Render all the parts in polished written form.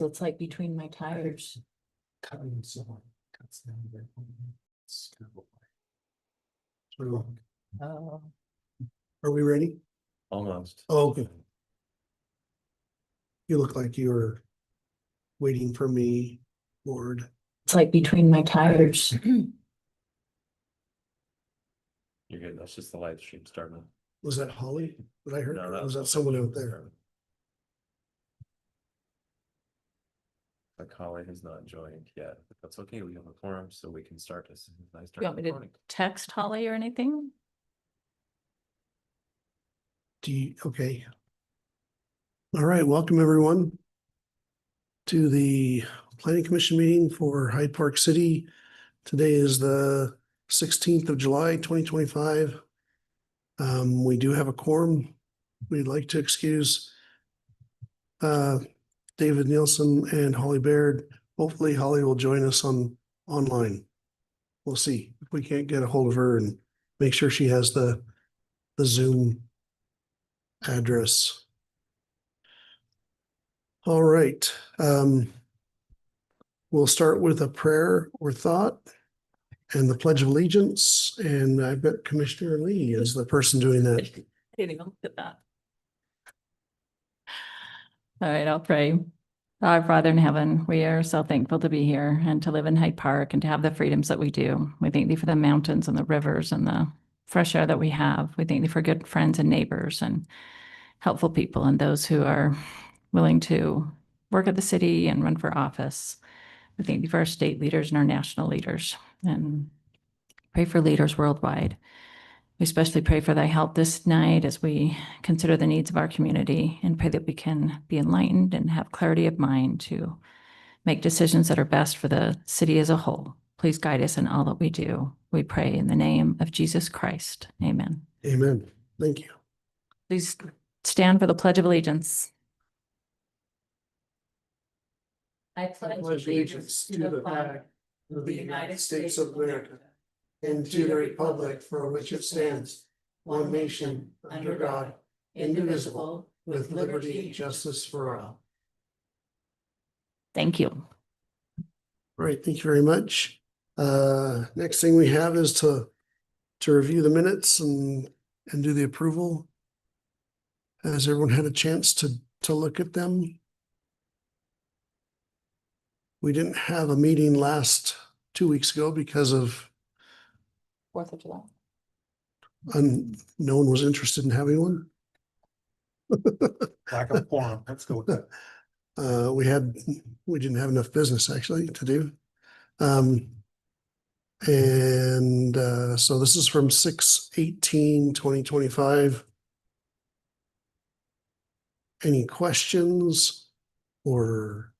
So it's like between my tires. Cutting someone cuts down their. So, Oh. are we ready? Almost. Oh, okay. You look like you were waiting for me, Lord. It's like between my tires. You're good. That's just the live stream starting. Was that Holly? Did I heard? No, Or was that someone out there? Like Holly has not joined yet, but that's okay. We have a forum, so we can start as soon as I start You want me to recording. text Holly or anything? Okay. All right, welcome everyone to the Planning Commission meeting for Hyde Park City. Today is the 16th of July, 2025. We do have a quorum. We'd like to excuse David Nielsen and Holly Baird. Hopefully Holly will join us online. We'll see if we can't get a hold of her and make sure she has the Zoom address. All right. We'll start with a prayer or thought and the Pledge of Allegiance. And I've got Commissioner Lee as the person doing I that. didn't even look at that. All right, I'll pray. Our Father in heaven, we are so thankful to be here and to live in Hyde Park and to have the freedoms that we do. We thank thee for the mountains and the rivers and the fresh air that we have. We thank thee for good friends and neighbors and helpful people and those who are willing to work at the city and run for office. We thank thee for our state leaders and our national leaders and pray for leaders worldwide. We especially pray for thy help this night as we consider the needs of our community and pray that we can be enlightened and have clarity of mind to make decisions that are best for the city as a whole. Please guide us in all that we do. We pray in the name of Jesus Christ. Amen. Amen. Thank you. Please stand for the Pledge of Allegiance. I pledge allegiance to the flag of the United States of America and to the republic for which it stands, one nation, under God, indivisible, with liberty and justice for all. Thank you. All right, thank you very much. Next thing we have is to review the minutes and do the approval. Has everyone had a chance to look at them? We didn't have a meeting last 2 weeks ago because of 4th of July. no one was interested in having one. Lack of forum. Let's go with that. We didn't have enough business actually to do. So this is from 6/18/2025. Any questions or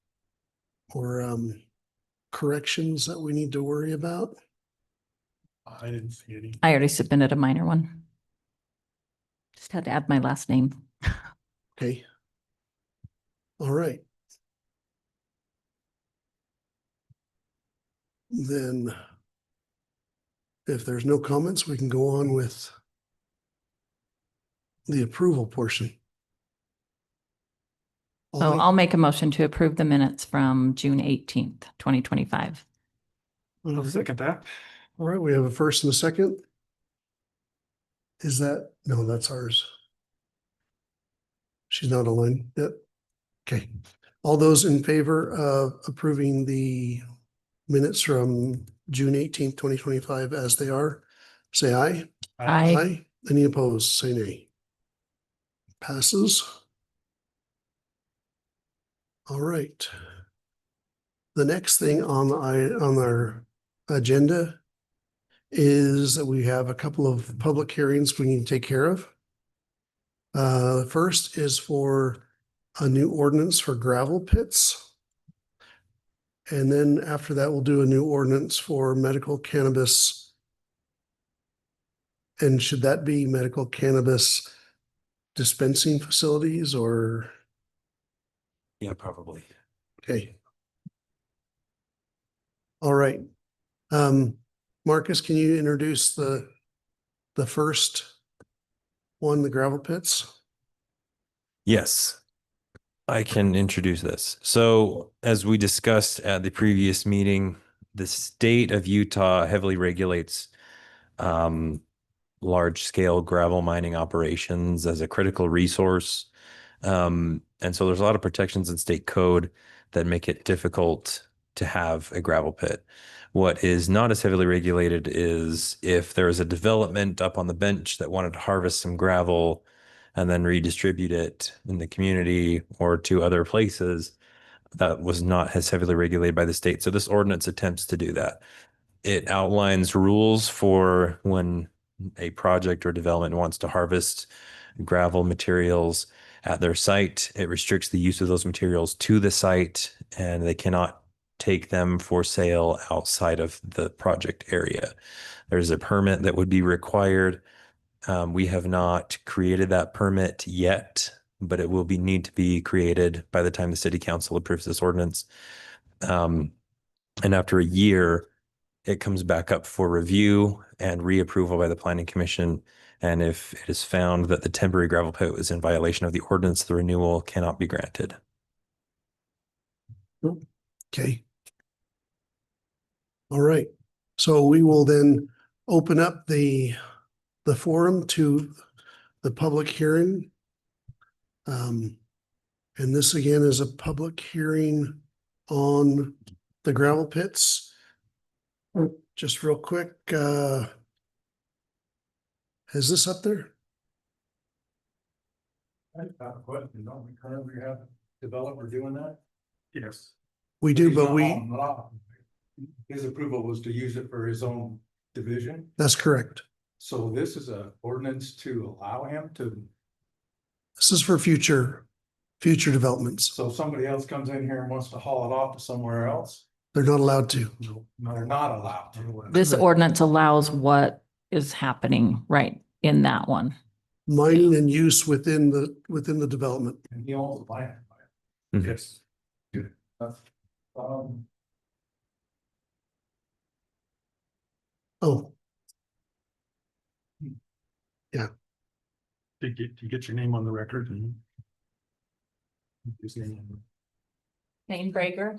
corrections that we need to worry about? I didn't see any. I already submitted a minor one. Just had to add my last name. Okay. All right. Then if there's no comments, we can go on with the approval portion. Oh, I'll make a motion to approve the minutes from June 18th, 2025. I'll second that. All right, we have a first and a second. Is that, no, that's ours. She's not online yet. Okay. All those in favor of approving the minutes from June 18th, 2025 as they are, say aye. Aye. Any opposed, say nay. Passes. All right. The next thing on our agenda is that we have a couple of public hearings we need to take care of. The first is for a new ordinance for gravel pits. And then after that, we'll do a new ordinance for medical cannabis. And should that be medical cannabis dispensing facilities or? Yeah, probably. Okay. All right. Marcus, can you introduce the first one, the gravel pits? Yes. I can introduce this. So, as we discussed at the previous meeting, the state of Utah heavily regulates um, large scale gravel mining operations as a critical resource. And so there's a lot of protections in state code that make it difficult to have a gravel pit. What is not as heavily regulated is if there is a development up on the bench that wanted to harvest some gravel and then redistribute it in the community or to other places, that was not as heavily regulated by the state. So this ordinance attempts to do that. It outlines rules for when a project or development wants to harvest gravel materials at their site. It restricts the use of those materials to the site, and they cannot take them for sale outside of the project area. There's a permit that would be required. We have not created that permit yet, but it will need to be created by the time the city council approves this ordinance. And after a year, it comes back up for review and reapproval by the planning commission. And if it is found that the temporary gravel pit was in violation of the ordinance, the renewal cannot be granted. Okay. All right. So we will then open up the forum to the public hearing. And this again is a public hearing on the gravel pits. Just real quick, is this up there? I have a question. Don't we currently have a developer doing that? Yes. We do, He's but not we, on lot. His approval was to use it for his own division. that's correct. So this is an ordinance to allow him to, This is for future developments. so if somebody else comes in here and wants to haul it off to somewhere else, They're not allowed to. no, they're not allowed to. This ordinance allows what is happening right in that one. Mining and use within the development. And he owns the land. Mhm. Yes. Good. Um, Oh, to get your name on the record and. His name Name breaker.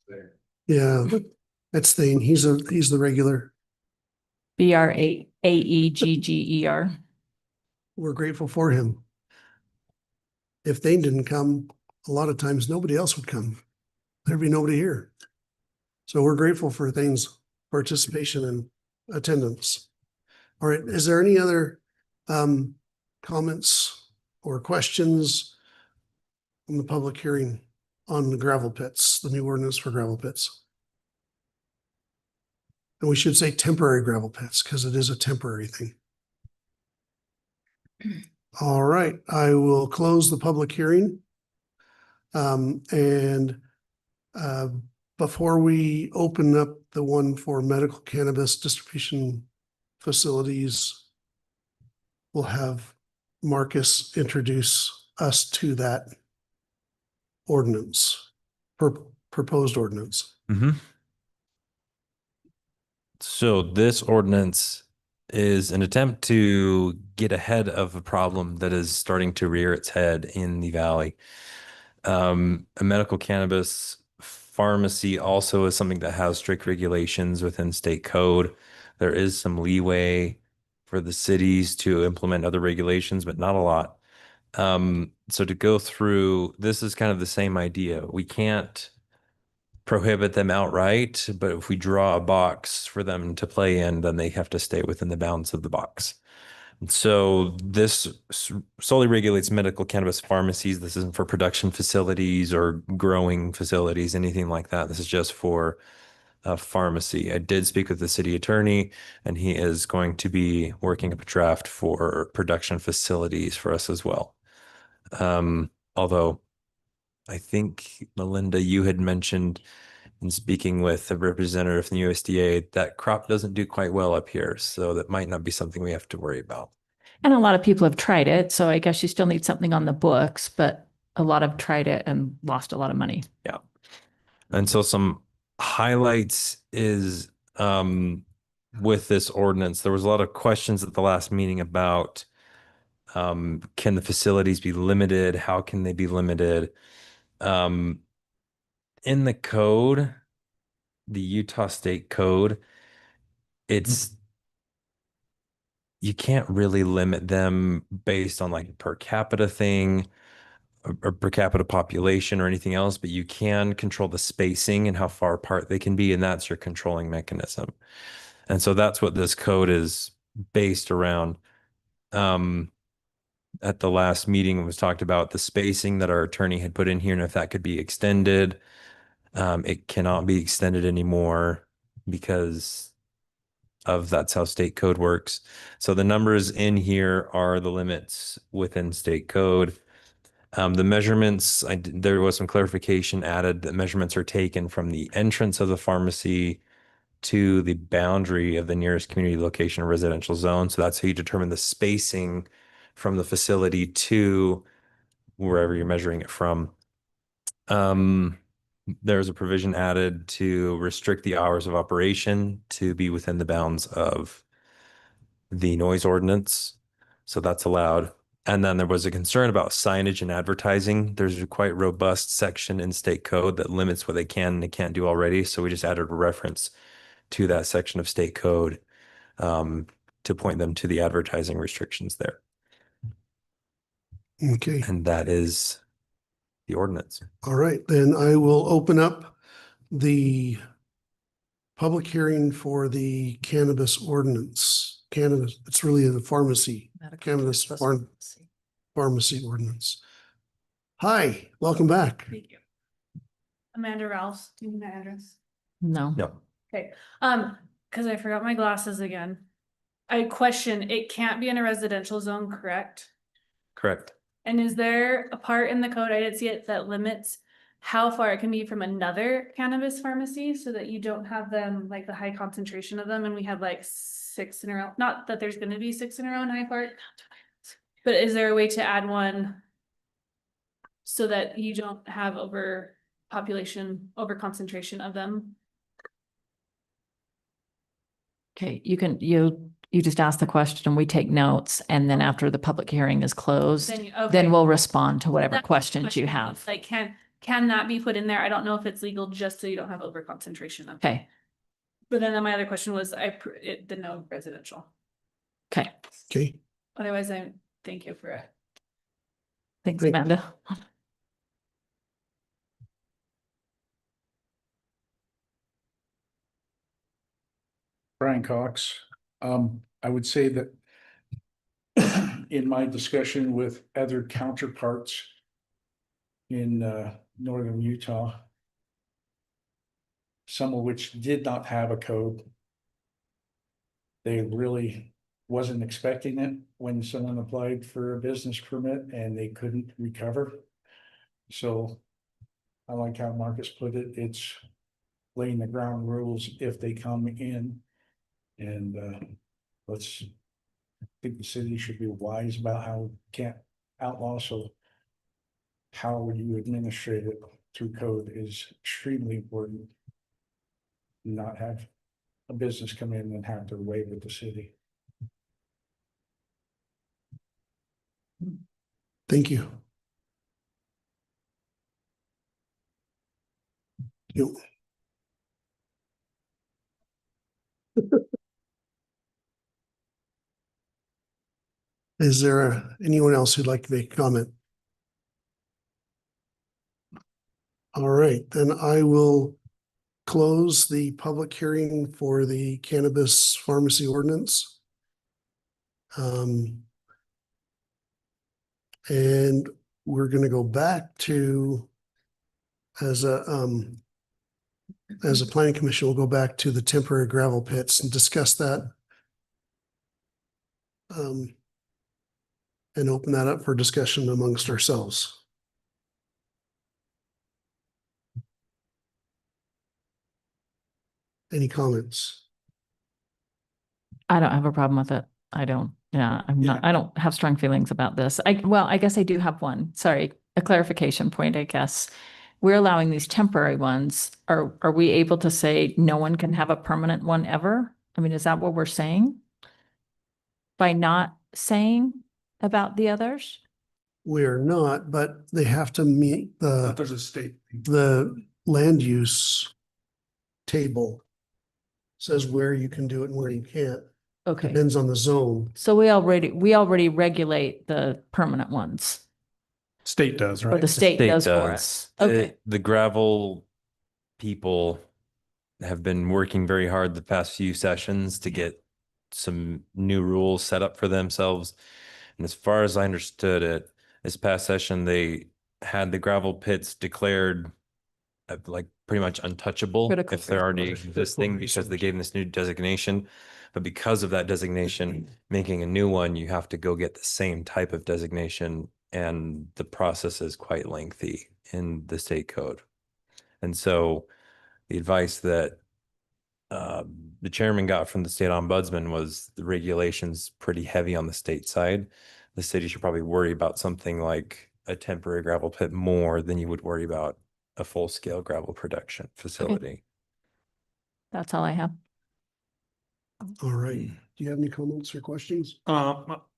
there. yeah, that's Thane. He's the regular. BRAEGGER. We're grateful for him. If Thane didn't come, a lot of times nobody else would come. There'd be nobody here. So we're grateful for Thane's participation and attendance. All right, is there any other comments or questions on the public hearing on the gravel pits, the new ordinance for gravel pits? And we should say temporary gravel pits because it is a temporary thing. All right, I will close the public hearing. Before we open up the one for medical cannabis distribution facilities, we'll have Marcus introduce us to that ordinance, proposed ordinance. Mhm. So this ordinance is an attempt to get ahead of a problem that is starting to rear its head in the valley. A medical cannabis pharmacy also is something that has strict regulations within state code. There is some leeway for the cities to implement other regulations, but not a lot. So to go through, this is kind of the same idea. We can't prohibit them outright, but if we draw a box for them to play in, then they have to stay within the bounds of the box. And so this solely regulates medical cannabis pharmacies. This isn't for production facilities or growing facilities, anything like that. This is just for a pharmacy. I did speak with the city attorney, and he is going to be working up a draft for production facilities for us as well. Although I think, Melinda, you had mentioned in speaking with a representative from the USDA that crop doesn't do quite well up here. So that might not be something we have to worry about. And a lot of people have tried it. So I guess you still need something on the books, but a lot have tried it and lost a lot of money. Yeah. And so some highlights is with this ordinance, there was a lot of questions at the last meeting about Can the facilities be limited? How can they be limited? In the code, the Utah State Code, you can't really limit them based on like per capita thing or per capita population or anything else, but you can control the spacing and how far apart they can be, and that's your controlling mechanism. And so that's what this code is based around. At the last meeting, it was talked about the spacing that our attorney had put in here and if that could be extended. It cannot be extended anymore because of that's how state code works. So the numbers in here are the limits within state code. The measurements, there was some clarification added that measurements are taken from the entrance of the pharmacy to the boundary of the nearest community location or residential zone. So that's how you determine the spacing from the facility to wherever you're measuring it from. There's a provision added to restrict the hours of operation to be within the bounds of the noise ordinance. So that's allowed. And then there was a concern about signage and advertising. There's a quite robust section in state code that limits what they can and they can't do already. So we just added a reference to that section of state code to point them to the advertising restrictions there. Okay. And that is the ordinance. All right, then I will open up the public hearing for the cannabis ordinance. Cannabis, it's really the pharmacy, cannabis pharmacy ordinance. Hi, welcome back. Thank you. Amanda Rouse, do you need my address? No. No. Okay, because I forgot my glasses again. I question, it can't be in a residential zone, correct? Correct. And is there a part in the code, I didn't see it, that limits how far it can be from another cannabis pharmacy so that you don't have them, like the high concentration of them, and we have like 6 in a row? Not that there's gonna be 6 in a row in Hyde Park, but is there a way to add one so that you don't have overpopulation, over-concentration of them? Okay, you just ask the question, we take notes, and then after the public hearing is closed, Then, okay. then we'll respond to whatever That's the questions you question, have. like, can that be put in there? I don't know if it's legal, just so you don't have over concentration of. Okay, But then my other question was, the no residential. okay. Okay, Otherwise, I thank you for it. Thanks, Thank- Amanda. Brian Cox. I would say that in my discussion with other counterparts in northern Utah, some of which did not have a code, they really wasn't expecting it when someone applied for a business permit and they couldn't recover. So I like how Marcus put it, it's laying the ground rules if they come in. And I think the city should be wise about how we can't outlaw, so how you administrate it through code is extremely important. Not have a business come in and have to waive with the city. thank you. You. Is there anyone else who'd like to make a comment? All right, then I will close the public hearing for the cannabis pharmacy ordinance. And we're gonna go back to as a planning commission, we'll go back to the temporary gravel pits and discuss that. And open that up for discussion amongst ourselves. Any comments? I don't have a problem with it. I don't have strong feelings about this. I guess I do have one. Sorry, a clarification point, I guess. We're allowing these temporary ones. Are we able to say no one can have a permanent one ever? I mean, is that what we're saying? By not saying about the others? We are not, but they have to meet But there's a state. the land use table. Says where you can do it and where you can't. Okay, Depends on the zone. so we already regulate the permanent ones, State does, or right? the state State does for does. us. Okay, The gravel people have been working very hard the past few sessions to get some new rules set up for themselves. And as far as I understood it, this past session, they had the gravel pits declared like pretty much untouchable Critical if they're already resource. existing Critical because they resource. gave them this new designation. But because of that designation, making a new one, you have to go get the same type of designation, and the process is quite lengthy in the state code. And so the advice that the chairman got from the state ombudsman was the regulations pretty heavy on the state side. The city should probably worry about something like a temporary gravel pit more than you would worry about a full-scale gravel production facility. that's all I have. All right. Do you have any comments or questions?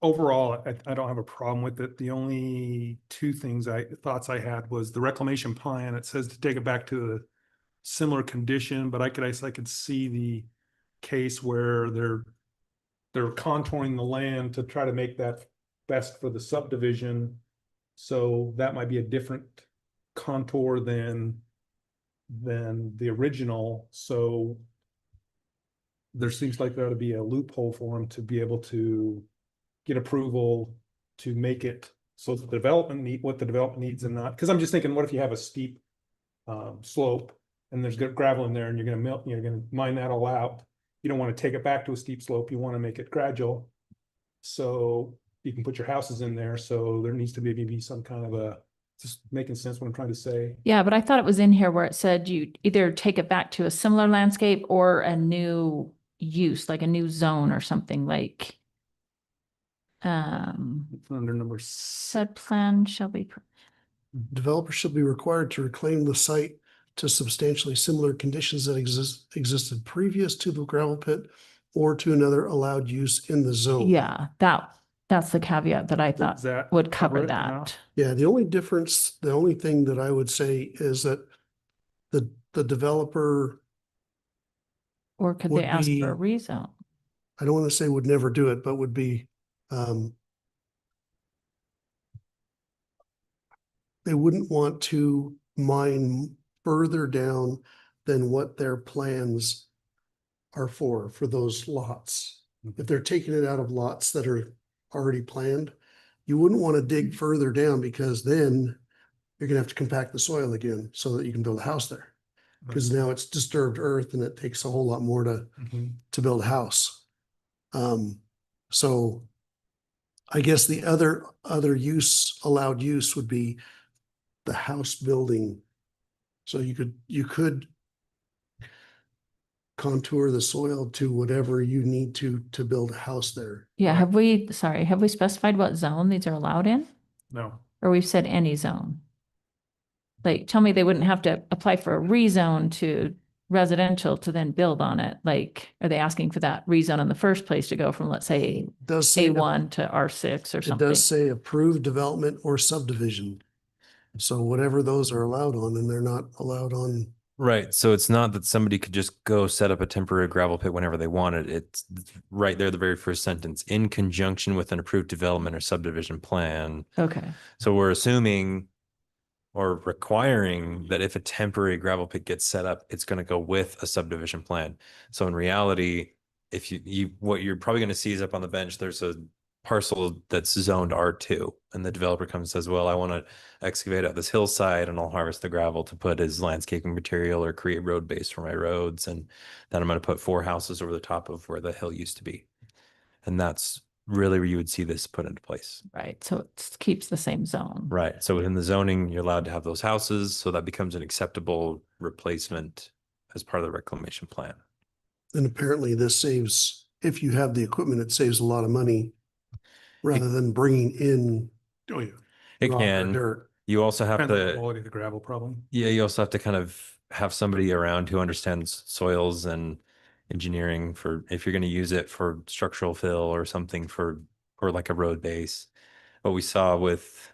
Overall, I don't have a problem with it. The only two thoughts I had was the reclamation plan. It says to take it back to the similar condition, but I could see the case where they're contouring the land to try to make that best for the subdivision. So that might be a different contour than the original. So there seems like there ought to be a loophole for them to be able to get approval to make it so that the development what the development needs and not, because I'm just thinking, what if you have a steep slope and there's gravel in there and you're gonna mine that all out. You don't want to take it back to a steep slope. You want to make it gradual. So you can put your houses in there. So there needs to be some kind of a, just making sense what I'm trying to say. Yeah, but I thought it was in here where it said you either take it back to a similar landscape or a new use, like a new zone or something like. Under number Said plan shall be, Developers shall be required to reclaim the site to substantially similar conditions that existed previous to the gravel pit or to another allowed use in the zone. yeah, that's the caveat that I thought Does that would cover cover it that. enough? Yeah, the only difference, the only thing that I would say is that the developer, Or could Would they ask for a be- rezone? I don't want to say would never do it, but would be, they wouldn't want to mine further down than what their plans are for those lots. If they're taking it out of lots that are already planned, you wouldn't want to dig further down because then you're gonna have to compact the soil again so that you can build a house there. Because now it's disturbed earth and it takes a whole lot more to build a house. So I guess the other allowed use would be the house building. So you could contour the soil to whatever you need to build a house there. Yeah, have we specified what zone these are allowed in? No. Or we've said any zone? Like, tell me they wouldn't have to apply for a rezone to residential to then build on it. Like, are they asking for that rezone in the first place to go from, let's say, Does say, A1 to R6 or it something? does say approved development or subdivision. So whatever those are allowed on, and they're not allowed on. Right. So it's not that somebody could just go set up a temporary gravel pit whenever they wanted. It's right there, the very first sentence, in conjunction with an approved development or subdivision plan. Okay, So we're assuming or requiring that if a temporary gravel pit gets set up, it's going to go with a subdivision plan. So in reality, if what you're probably going to see is up on the bench, there's a parcel that's zoned R2, and the developer comes and says, well, I want to excavate out this hillside and I'll harvest the gravel to put as landscaping material or create road base for my roads. And then I'm going to put 4 houses over the top of where the hill used to be. And that's really where you would see this put into place. right. So it keeps the same zone. Right. So within the zoning, you're allowed to have those houses. So that becomes an acceptable replacement as part of the reclamation plan. And apparently this saves, if you have the equipment, it saves a lot of money rather than bringing in Oh, yeah. It rock or can. dirt. You also have Depends on the to, quality of the gravel problem. yeah, you also have to kind of have somebody around who understands soils and engineering for if you're going to use it for structural fill or something for like a road base. what we saw with,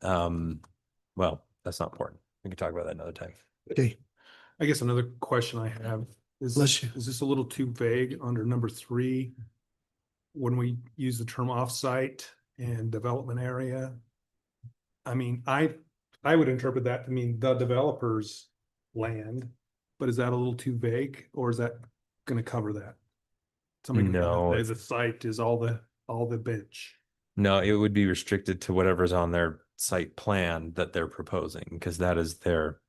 well, that's not important. We can talk about that another time. Okay, I guess another question I have Bless you. is this a little too vague under number 3? When we use the term offsite and development area? I mean, I would interpret that to mean the developer's land, but is that a little too vague, or is that gonna cover that? Somebody could No, say the site is all the bench. No, it would be restricted to whatever's on their site plan that they're proposing, because that is their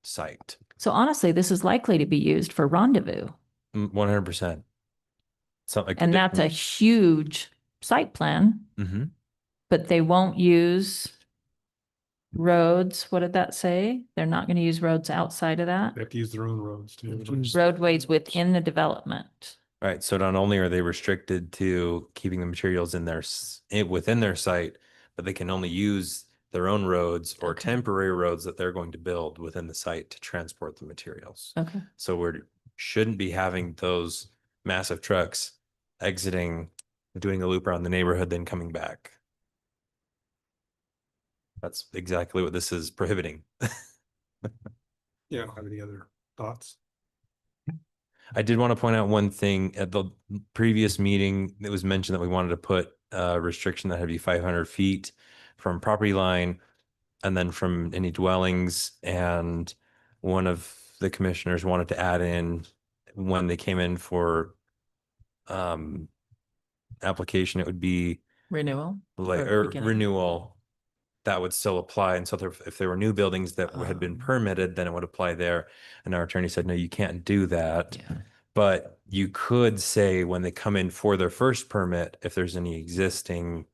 site. So honestly, this is likely to be used for rendezvous. 100%. Something. And that's a huge site plan, Mm-hmm. but they won't use roads. What did that say? They're not going to use roads outside of that. They have to use their own roads too. Roadways within the development. Right. So not only are they restricted to keeping the materials in within their site, but they can only use their own roads or Okay. temporary roads that they're going to build within the site to transport the materials. Okay. So we shouldn't be having those massive trucks exiting, doing a loop around the neighborhood, then coming back. That's exactly what this is prohibiting. Yeah, I don't have any other thoughts. I did want to point out one thing. At the previous meeting, it was mentioned that we wanted to put a restriction that had to be 500 feet from property line and then from any dwellings. And one of the commissioners wanted to add in when they came in for application, it would be Renewal. like Or or beginning. renewal. That would still apply. And so if there were new buildings that had been permitted, then it would apply there. And our attorney said, no, you can't do that. Yeah. But you could say when they come in for their first permit, if there's any existing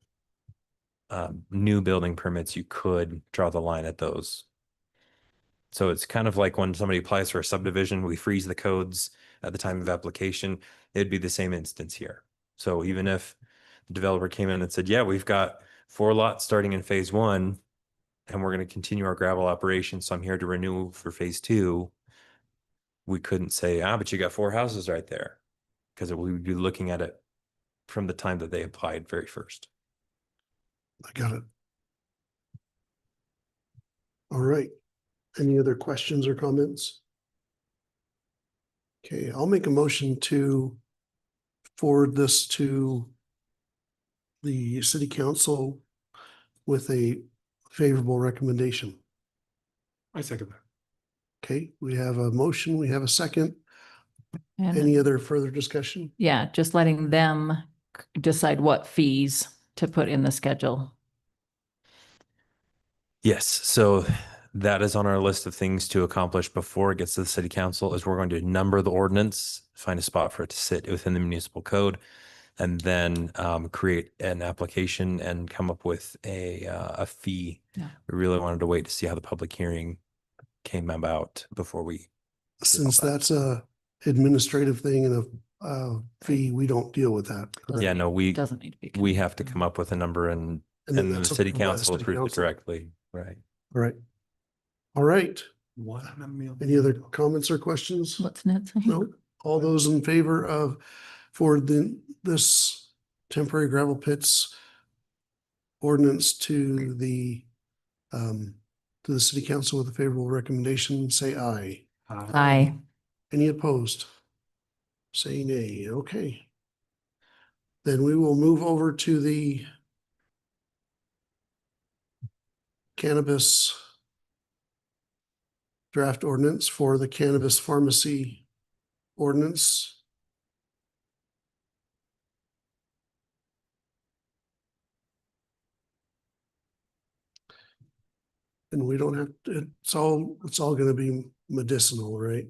new building permits, you could draw the line at those. So it's kind of like when somebody applies for a subdivision, we freeze the codes at the time of application. It'd be the same instance here. So even if the developer came in and said, yeah, we've got 4 lots starting in phase 1, and we're going to continue our gravel operation, so I'm here to renew for phase 2. We couldn't say, but you got 4 houses right there, because we would be looking at it from the time that they applied very first. I got it. All right. Any other questions or comments? Okay, I'll make a motion to forward this to the city council with a favorable recommendation. I second that. Okay, we have a motion, we have a second. And Any other further discussion? yeah, just letting them decide what fees to put in the schedule. Yes, so that is on our list of things to accomplish before it gets to the city council, is we're going to number the ordinance, find a spot for it to sit within the municipal code, and then create an application and come up with a fee. Yeah. We really wanted to wait to see how the public hearing came about before we. Since that's a administrative thing and a fee, we don't deal with that. Yeah, no, we Doesn't need to be. we have to come up with a number and then the that's city approved by the council city approves it council. directly, right? All right. All right. Any other $1,000,000. comments or questions? What's Ned saying? No. All those in favor of this temporary gravel pits ordinance to the city council with a favorable recommendation, say aye. Aye. Any opposed? Say nay. Okay. Then we will move over to the cannabis draft ordinance for the cannabis pharmacy ordinance. And we don't have, it's all gonna be medicinal, right?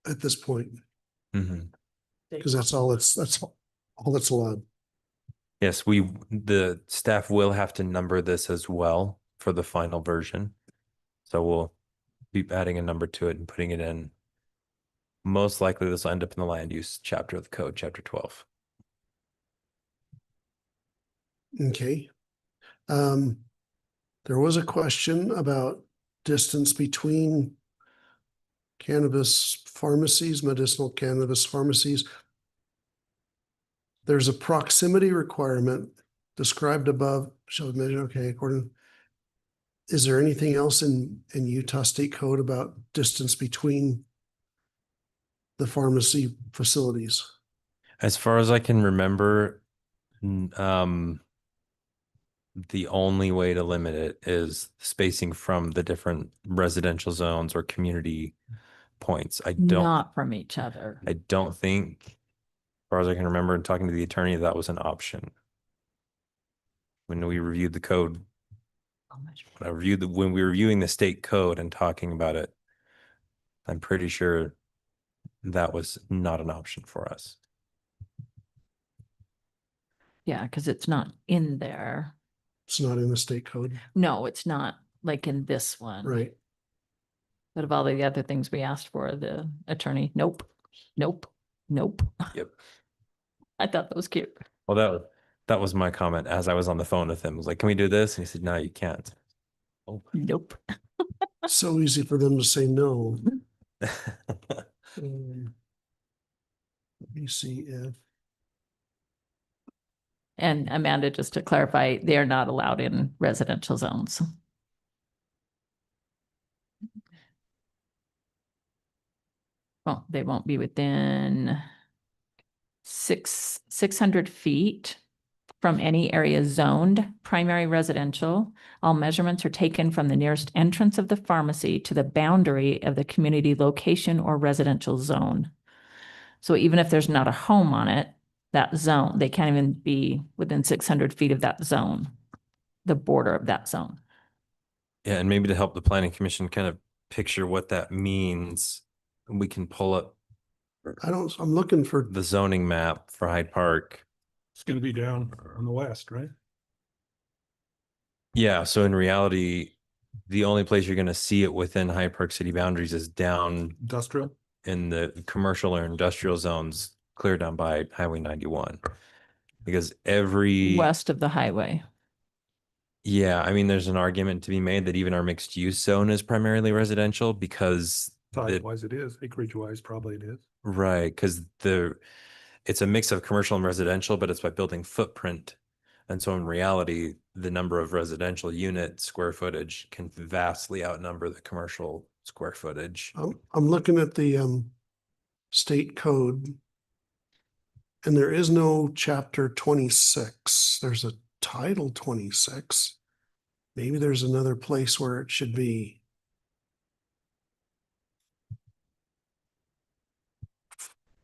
At this point, Mhm. because that's all that's allowed. Yes, the staff will have to number this as well for the final version. So we'll be adding a number to it and putting it in. Most likely this will end up in the land use chapter of the code, chapter 12. Okay. There was a question about distance between cannabis pharmacies, medicinal cannabis pharmacies. there's a proximity requirement described above, shall be measured, okay, according. Is there anything else in Utah State Code about distance between the pharmacy facilities? As far as I can remember, the only way to limit it is spacing from the different residential zones or community points. I Not from each other. don't think, as far as I can remember, talking to the attorney, that was an option. When we reviewed the code, when we were reviewing the state code and talking about it, I'm pretty sure that was not an option for us. Yeah, because it's not in there. It's not in the state code, No, it's not like in this one. right? But of all the other things we asked for, the attorney, nope, nope, nope. Yep. I thought that was cute. Well, that was my comment as I was on the phone with him. I was like, can we do this? And he said, no, you can't. Oh. Nope. So easy for them to say no. Let me see if, And Amanda, just to clarify, they are not allowed in residential zones. Well, they won't be within 600 feet from any area zoned primary residential. All measurements are taken from the nearest entrance of the pharmacy to the boundary of the community location or residential zone. So even if there's not a home on it, that zone, they can't even be within 600 feet of that zone, the border of that zone. Yeah, and maybe to help the planning commission kind of picture what that means, we can pull up I'm looking for, the zoning map for Hyde Park. It's gonna be down on the west, right? Yeah, so in reality, the only place you're going to see it within Hyde Park city boundaries is down Industrial. in the commercial or industrial zones clear down by Highway 91. Because West of the highway. yeah, I mean, there's an argument to be made that even our mixed use zone is primarily residential because Size wise it is, acreage wise probably it is. right, because it's a mix of commercial and residential, but it's by building footprint. And so in reality, the number of residential unit square footage can vastly outnumber the commercial square footage. I'm looking at the state code. And there is no chapter 26. There's a title 26. Maybe there's another place where it should be.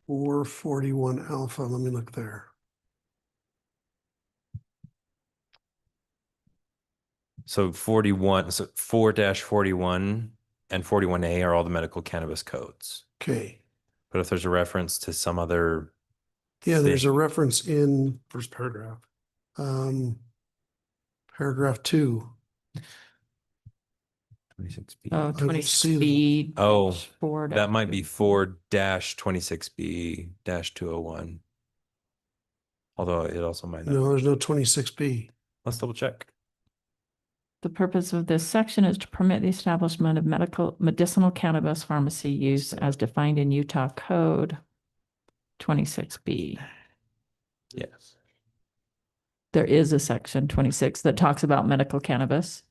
441 alpha. Let me look there. So 41, so 4-41 and 41A are all the medical cannabis codes. Okay. But if there's a reference to some other Yeah, there's a thing- reference in First paragraph. paragraph 2. 26B. Oh, don't 26 see B. Oh, 4 that might be 4-26B-201. Although it also might not. No, there's no 26B. Let's double check. The purpose of this section is to permit the establishment of medicinal cannabis pharmacy use as defined in Utah Code 26B. Yes. There is a section 26 that talks about medical cannabis.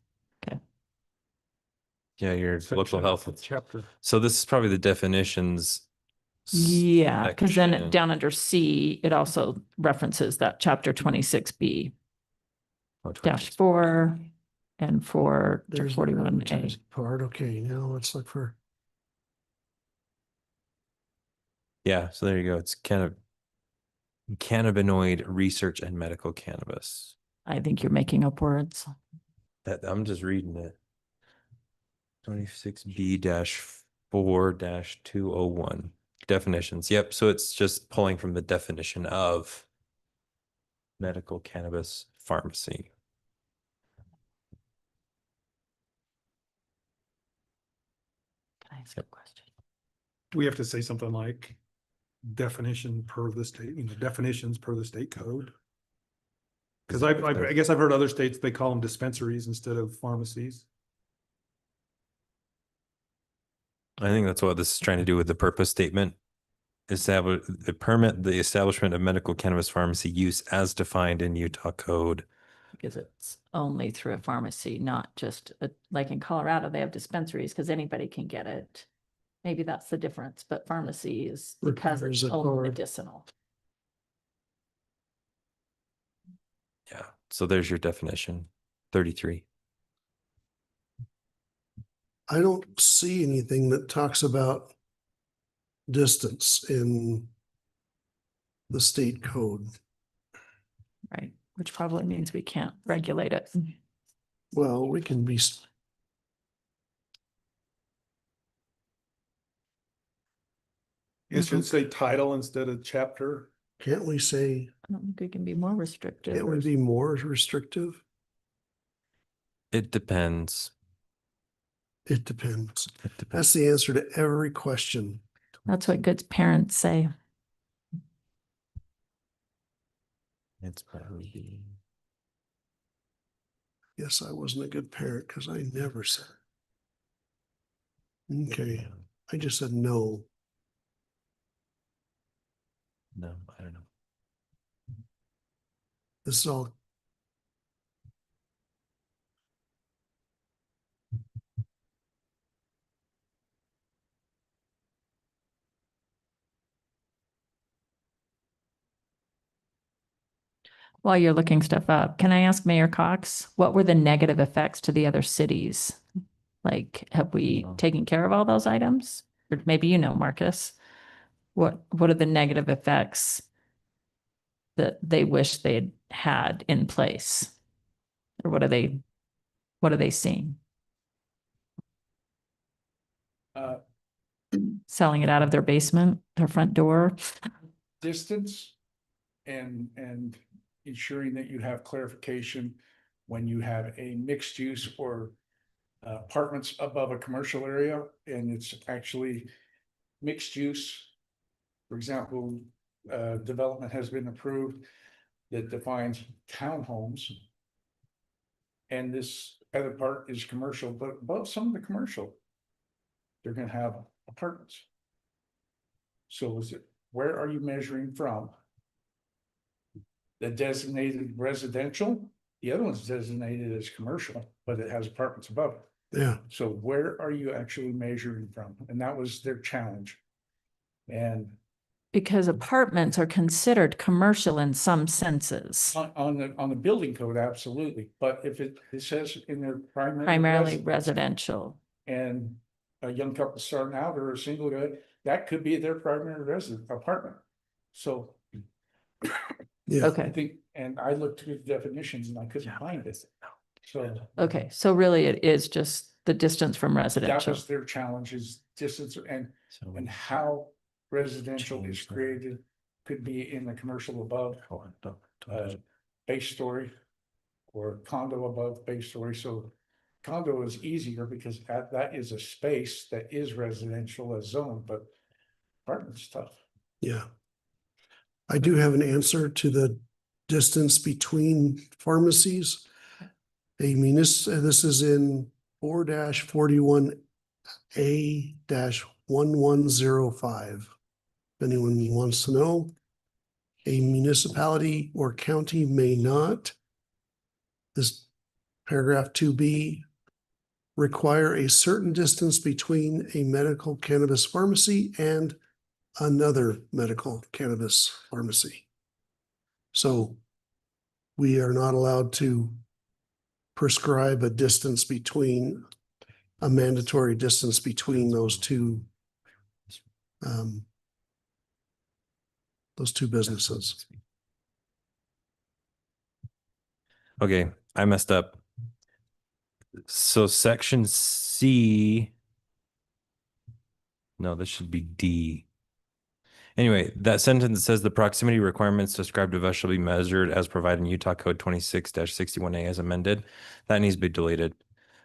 Yeah, your local Section, health. Chapter. So this is probably the definitions. Yeah, because then section. down under C, it also references that chapter 26B Oh, dash 4 and 4 to There's 41A. part. Okay, now let's look for. Yeah, so there you go. It's kind of cannabinoid research and medical cannabis. I think you're making up words. That I'm just reading it. 26B-4-201 definitions. Yep. So it's just pulling from the definition of medical cannabis pharmacy. Can I ask a question? We have to say something like definition per the state, definitions per the state code. Because I guess I've heard other states, they call them dispensaries instead of pharmacies. I think that's what this is trying to do with the purpose statement permit the establishment of medical cannabis pharmacy use as defined in Utah code. Because it's only through a pharmacy, not just like in Colorado, they have dispensaries because anybody can get it. Maybe that's the difference, but pharmacy is because Requires it's a only card. medicinal. Yeah. So there's your definition, 33. I don't see anything that talks about distance in the state code. Right, which probably means we can't regulate it. Well, we can be, It should say title instead of chapter. can't we say, I don't think we can be more restrictive. can't we be more restrictive? It depends. It depends. It depends. That's the answer to every question. That's what good parents say. It's probably. Yes, I wasn't a good parent because I never said. Okay, I just said no. No, I don't know. This is all. While you're looking stuff up, can I ask Mayor Cox, what were the negative effects to the other cities? Like, have we taken care of all those items? Or maybe you know, Marcus. What are the negative effects that they wish they'd had in place? Or what are they seeing? Selling it out of their basement, their front door? Distance and ensuring that you have clarification when you have a mixed use or apartments above a commercial area and it's actually mixed use. For example, development has been approved that defines townhomes. And this other part is commercial, but above some of the commercial, they're gonna have apartments. So is it, where are you measuring from? The designated residential, the other one's designated as commercial, but it has apartments above it. Yeah, So where are you actually measuring from? And that was their challenge. And Because apartments are considered commercial in some senses, on the building code, absolutely. But if it says in their primarily residential. and a young couple starting out or a single guy, that could be their primary apartment. So yeah. I Okay, think, and I looked through the definitions and I couldn't find it. So okay. So really it is just the distance from that residential. was their challenge is distance and how residential is created could be in the commercial above base story or condo above base story. So condo is easier because that is a space that is residential as zone, but apartment's tough. Yeah. I do have an answer to the distance between pharmacies. This is in 4-41A-1105. If anyone wants to know, a municipality or county may not, this paragraph 2B, require a certain distance between a medical cannabis pharmacy and another medical cannabis pharmacy. So we are not allowed to prescribe a distance between, a mandatory distance between those two businesses. Okay, I messed up. So section C. No, this should be D. Anyway, that sentence says the proximity requirements described above shall be measured as provided in Utah Code 26-61A as amended. That needs to be deleted.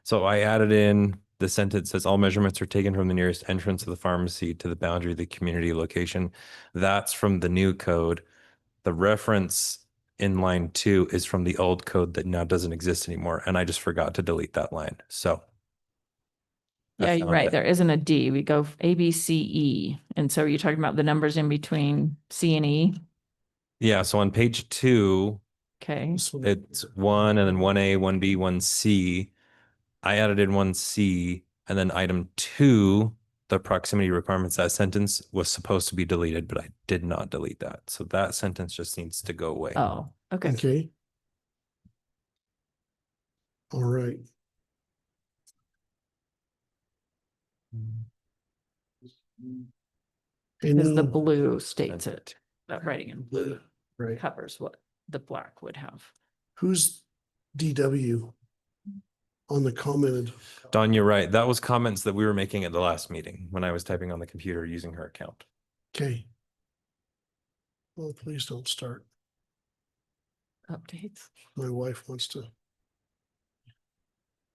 So I added in the sentence says all measurements are taken from the nearest entrance of the pharmacy to the boundary of the community location. That's from the new code. The reference in line 2 is from the old code that now doesn't exist anymore. And I just forgot to delete that line. So Yeah, you're found right. it. There isn't a D. We go A, B, C, E. And so you're talking about the numbers in between C and E. Yeah, so on page 2, Okay. This one. it's 1 and then 1A, 1B, 1C. I added in 1C, and then item 2, the proximity requirements, that sentence was supposed to be deleted, but I did not delete that. So that sentence just needs to go away. Oh, okay. Okay. All right. Because the Any, blue states it. That writing in blue right, covers what the black would have. who's DW on the commented? Don, you're right. That was comments that we were making at the last meeting when I was typing on the computer using her account. Okay. Well, please don't start. Updates. My wife wants to.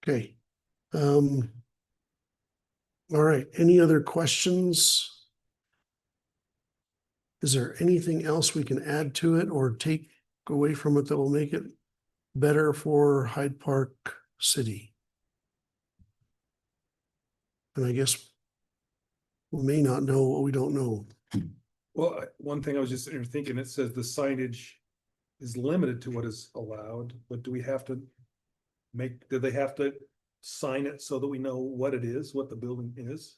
Okay. All right. Any other questions? Is there anything else we can add to it or take away from it that will make it better for Hyde Park City? And I guess we may not know what we don't know. Well, one thing I was just sitting here thinking, it says the signage is limited to what is allowed, but do we have to do they have to sign it so that we know what it is, what the building is?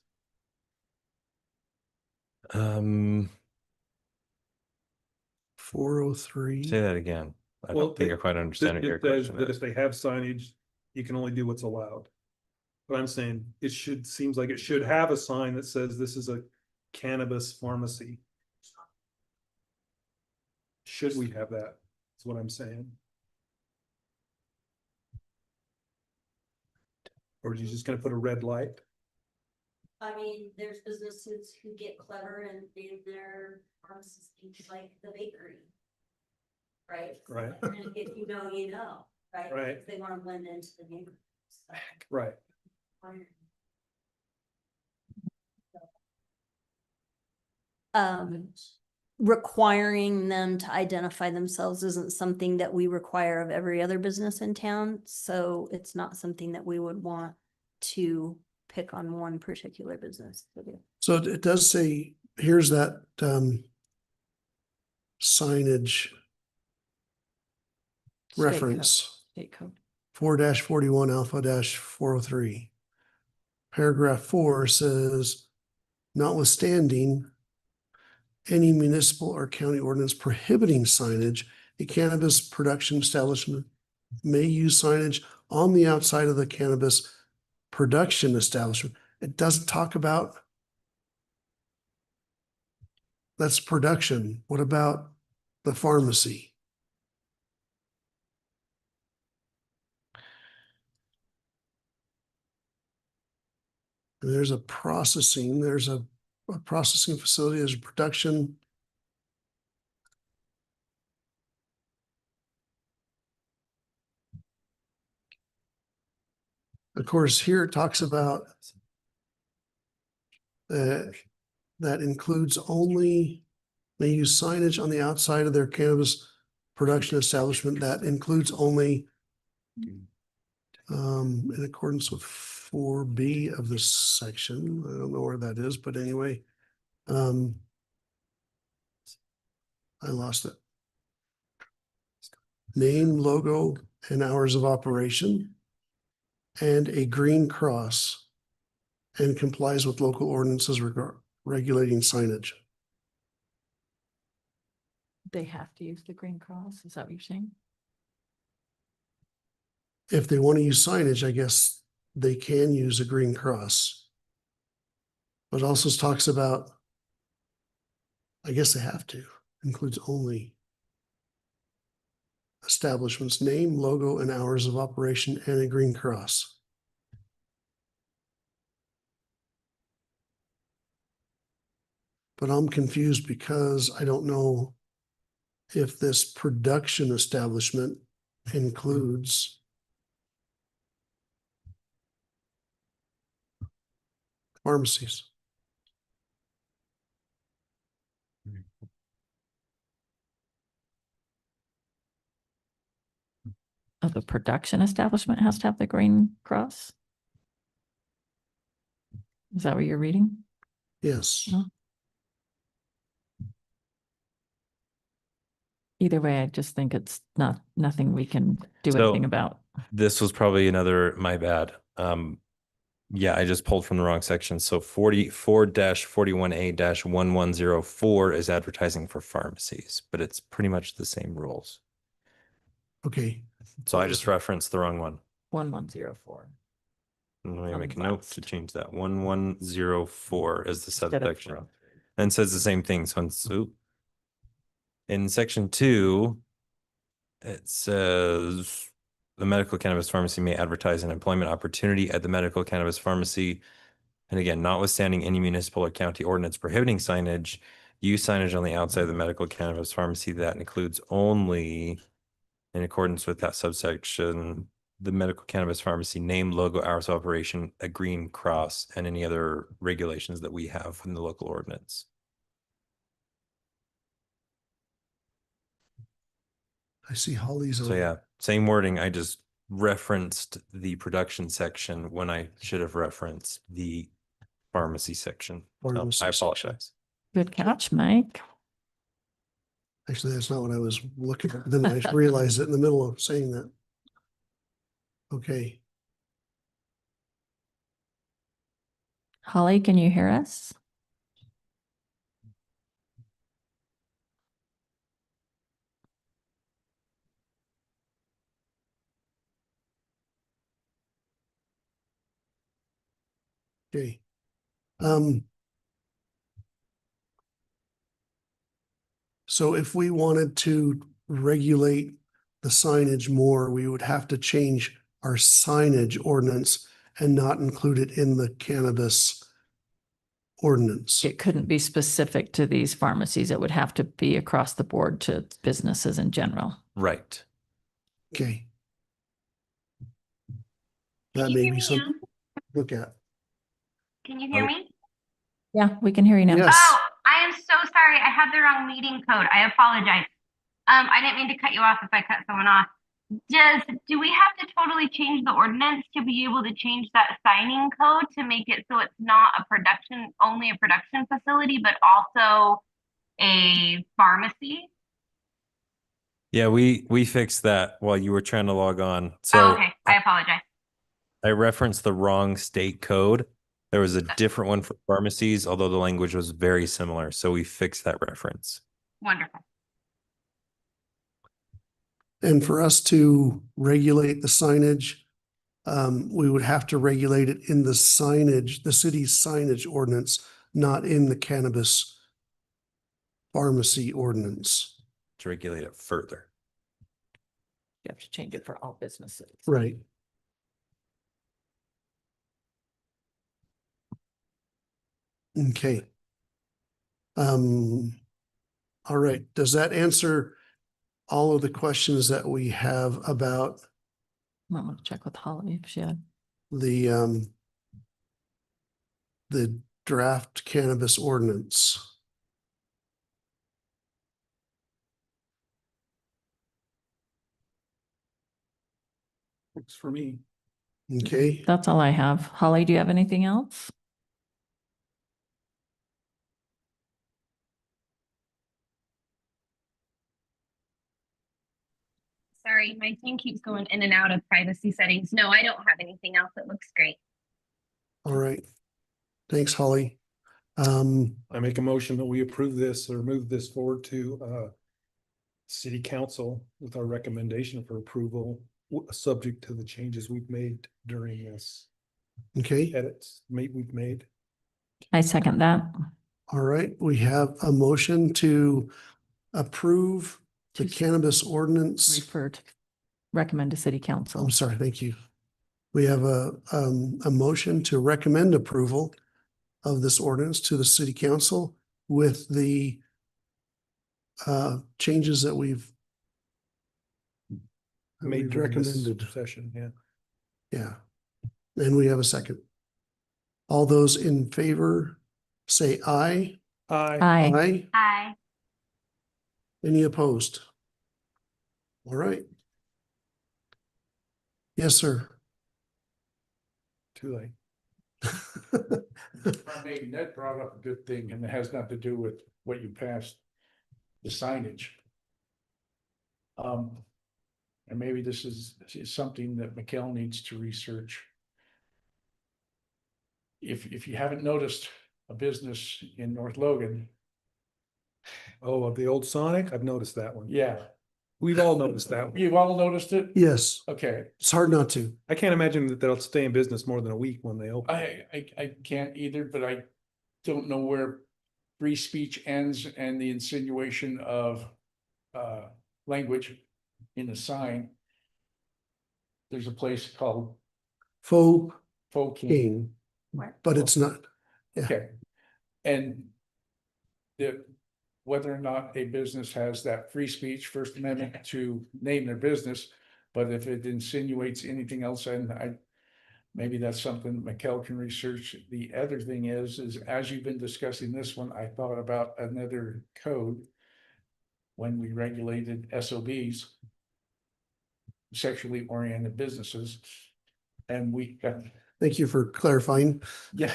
403. Say that again. I Well, don't think I quite understand what your It says question that is. if they have signage, you can only do what's allowed. But I'm saying seems like it should have a sign that says this is a cannabis pharmacy. Should we have that? That's what I'm saying. Or are you just gonna put a red light? I mean, there's businesses who get clever and name their pharmacies things like the bakery. Right? Right. And if you know, you know, right? Right. If they want to blend into the neighborhood. So, Right. requiring them to identify themselves isn't something that we require of every other business in town, so it's not something that we would want to pick on one particular business to do. So it does say, here's that signage State code. reference. State code. 4-41 alpha-403. Paragraph 4 says, notwithstanding any municipal or county ordinance prohibiting signage, a cannabis production establishment may use signage on the outside of the cannabis production establishment. It doesn't talk about that's production. What about the pharmacy? And there's a processing, there's a processing facility, there's a production. Of course, here it talks about that includes only, may use signage on the outside of their cannabis production establishment that includes only in accordance with 4B of this section. I don't know where that is, but anyway. I lost it. Name, logo, and hours of operation, and a green cross, and complies with local ordinances regulating signage. They have to use the green cross. Is that what you're saying? If they want to use signage, I guess they can use a green cross. But it also talks about, I guess they have to, includes only establishment's name, logo, and hours of operation, and a green cross. But I'm confused because I don't know if this production establishment includes pharmacies. Oh, the production establishment has to have the green cross? Is that what you're reading? Yes. No. Either way, I just think it's nothing we can do So- anything about. This was probably another, my bad. Yeah, I just pulled from the wrong section. So 44-41A-1104 is advertising for pharmacies, but it's pretty much the same rules. Okay, So I just referenced the wrong one. 1104. Let me On make a the note to last. change that. 1104 is the Instead of subsection. 403. And says the same thing. So in section 2, it says the medical cannabis pharmacy may advertise an employment opportunity at the medical cannabis pharmacy. And again, notwithstanding any municipal or county ordinance prohibiting signage, use signage on the outside of the medical cannabis pharmacy that includes only, in accordance with that subsection, the medical cannabis pharmacy name, logo, hours of operation, a green cross, and any other regulations that we have in the local ordinance. I see Holly's on. So yeah, same wording. I just referenced the production section when I should have referenced the pharmacy section. So Pharmacy I section. apologize. Good catch, Mike. Actually, that's not what I was looking at. Then I realized it in the middle of saying that. Okay, Holly, can you hear us? okay. Um. So if we wanted to regulate the signage more, we would have to change our signage ordinance and not include it in the cannabis ordinance. It couldn't be specific to these pharmacies. It would have to be across the board to businesses in general. Right. Okay. Can That you may hear be me something now? to look at. Can you hear Oh. me? Yeah, we can hear you now. Yes. Oh, I am so sorry. I had the wrong meeting code. I apologize. I didn't mean to cut you off if I cut someone off. Do we have to totally change the ordinance to be able to change that signing code to make it so it's not only a production facility, but also a pharmacy? Yeah, we fixed that while you were trying to log on. Oh, So okay. I apologize. I referenced the wrong state code. There was a different one for pharmacies, although the language was very similar. So we fixed that reference. Wonderful. And for us to regulate the signage, we would have to regulate it in the signage, the city's signage ordinance, not in the cannabis pharmacy ordinance. To regulate it further. You have to change it for all businesses. Right. Okay. All right. Does that answer all of the questions that we have about Might want to check with Holly if she had. the draft cannabis ordinance? Works for me. Okay, That's all I have. Holly, do you have anything else? Sorry, my team keeps going in and out of privacy settings. No, I don't have anything else. It looks great. all right. Thanks, Holly. I make a motion that we approve this or move this forward to city council with our recommendation for approval, subject to the changes we've made during this Okay, we've made. I second that. all right. We have a motion to approve the To cannabis ordinance. Refer to, recommend to city council. I'm sorry, thank you. We have a motion to recommend approval of this ordinance to the city council with the changes that we've Made during this recommended. session, yeah. Yeah. And we have a second. All those in favor, say aye. Aye. Aye. Aye. Hi. Any opposed? All right. Yes, sir. Too late. maybe Ned brought up a good thing, and it has nothing to do with what you passed, the signage. And maybe this is something that Mikkel needs to research. If you haven't noticed a business in North Logan, Oh, of the old Sonic, I've noticed that one. yeah, We've all noticed that one. you've all noticed it? Yes, Okay, it's hard not to. I can't imagine that they'll stay in business more than a week when they open. I can't either, but I don't know where free speech ends and the insinuation of language in the sign. There's a place called Faux Folk. King, but it's not. Yeah. Okay. And whether or not a business has that free speech, First Amendment to name their business, but if it insinuates anything else, and maybe that's something Mikkel can research. The other thing is as you've been discussing this one, I thought about another code when we regulated SOBs, sexually oriented businesses, and we got. Thank you for clarifying. Yeah,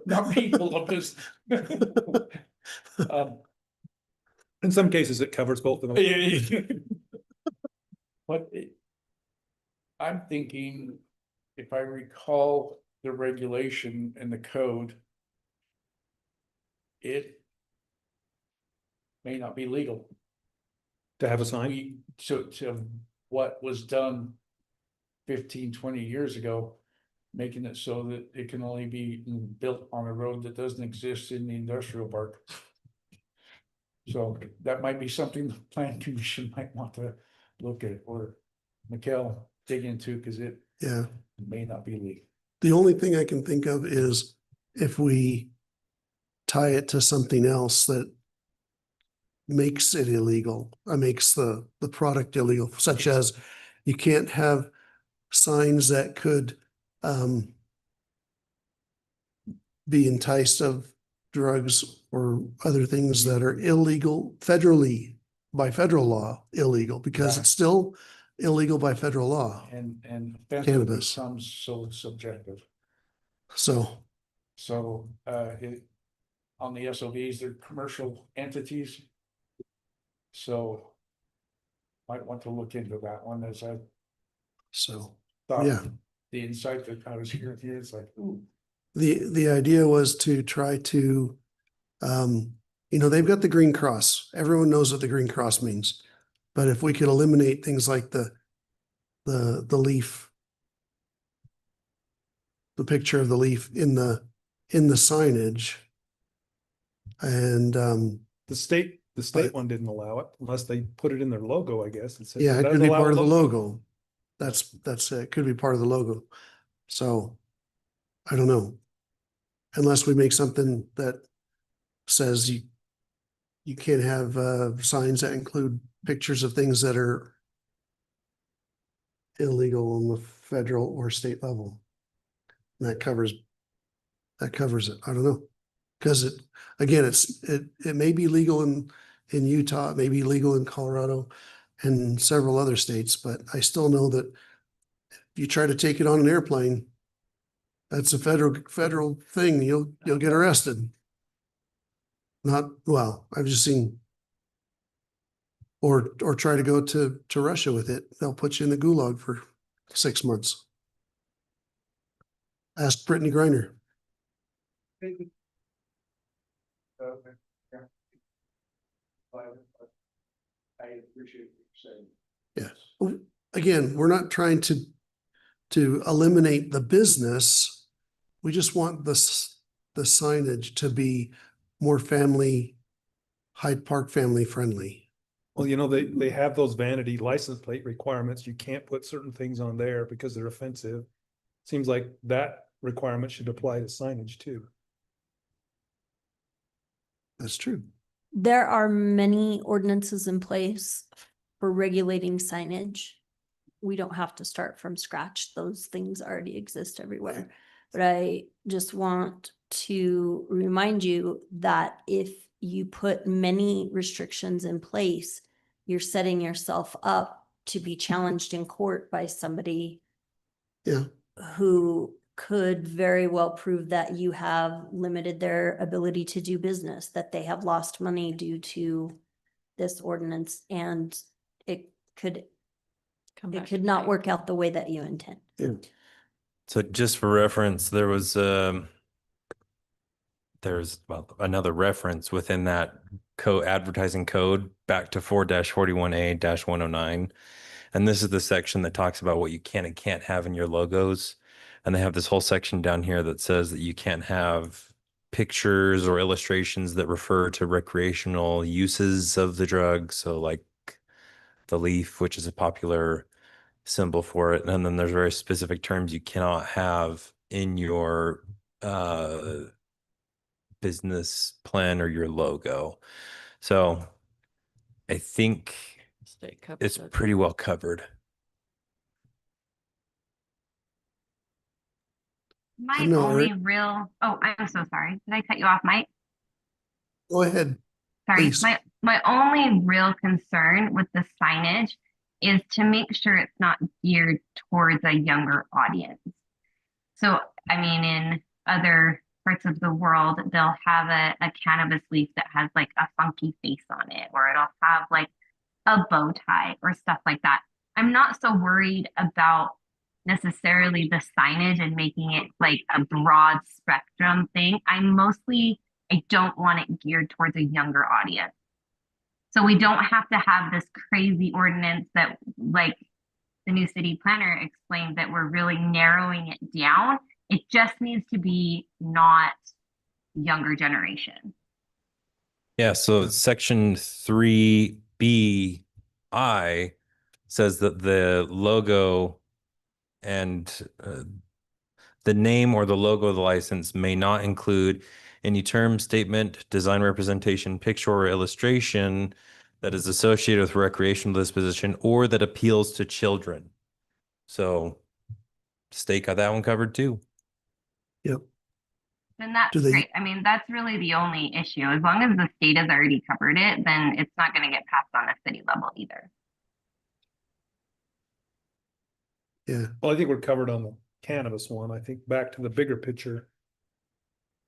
not people of this. In some cases, it covers both of them. But I'm thinking, if I recall the regulation and the code, it may not be legal. To have a sign. To what was done 15, 20 years ago, making it so that it can only be built on a road that doesn't exist in the industrial park. So that might be something the plan commission might want to look at, or Mikkel dig into, because it Yeah. may not be legal. The only thing I can think of is if we tie it to something else that makes it illegal, makes the product illegal, such as you can't have signs that could be enticed of drugs or other things that are illegal federally, by federal law, illegal, because Right. it's still illegal by federal law. And Cannabis. cannabis becomes so subjective. So, So on the SOBs, they're commercial entities. So might want to look into that one, as I thought. yeah. The insight that I was hearing here is like, ooh. The idea was to try to, they've got the Green Cross. Everyone knows what the Green Cross means. But if we could eliminate things like the leaf, the picture of the leaf in the signage, and The state one didn't allow it unless they put it in their logo, I guess. It said yeah, it does could be allow part of the logo. That's it. It could be part of the logo. So I don't know. Unless we make something that says you can't have signs that include pictures of things that are illegal on the federal or state level. And that covers it. I don't know. Because it may be legal in Utah, it may be legal in Colorado and several other states, but I still know that if you try to take it on an airplane, that's a federal thing. You'll get arrested. I've just seen or try to go to Russia with it. They'll put you in the gulag for 6 months. Ask Brittany Griner. I appreciate what you're saying. Yeah. Again, we're not trying to eliminate the business. We just want the signage to be more Hyde Park family friendly. Well, they have those vanity license plate requirements. You can't put certain things on there because they're offensive. Seems like that requirement should apply to signage too. That's true. There are many ordinances in place for regulating signage. We don't have to start from scratch. Those things already exist everywhere. But I just want to remind you that if you put many restrictions in place, you're setting yourself up to be challenged in court by somebody Yeah. who could very well prove that you have limited their ability to do business, that they have lost money due to this ordinance, and it could not work out the way that you intend. So just for reference, there's another reference within that advertising code back to 4-41A-109. And this is the section that talks about what you can and can't have in your logos. And they have this whole section down here that says that you can't have pictures or illustrations that refer to recreational uses of the drug. So like the leaf, which is a popular symbol for it. And then there's very specific terms you cannot have in your business plan or your logo. So I think it's pretty well covered. My know, only right? real, oh, I'm so sorry. Did I cut you off, Mike? Go ahead. Sorry, Please. my only real concern with the signage is to make sure it's not geared towards a younger audience. So, I mean, in other parts of the world, they'll have a cannabis leaf that has like a funky face on it, or it'll have like a bow tie or stuff like that. I'm not so worried about necessarily the signage and making it like a broad spectrum thing. I don't want it geared towards a younger audience. So we don't have to have this crazy ordinance that, like the new city planner explained, that we're really narrowing it down. It just needs to be not younger generation. Yeah, so section 3BI says that the logo and the name or the logo of the license may not include any term, statement, design representation, picture, or illustration that is associated with recreational disposition or that appeals to children. So state got that one covered too. Yep. And that's Do they- great. I mean, that's really the only issue. As long as the state has already covered it, then it's not going to get passed on a city level either. Yeah. Well, I think we're covered on the cannabis one. I think back to the bigger picture.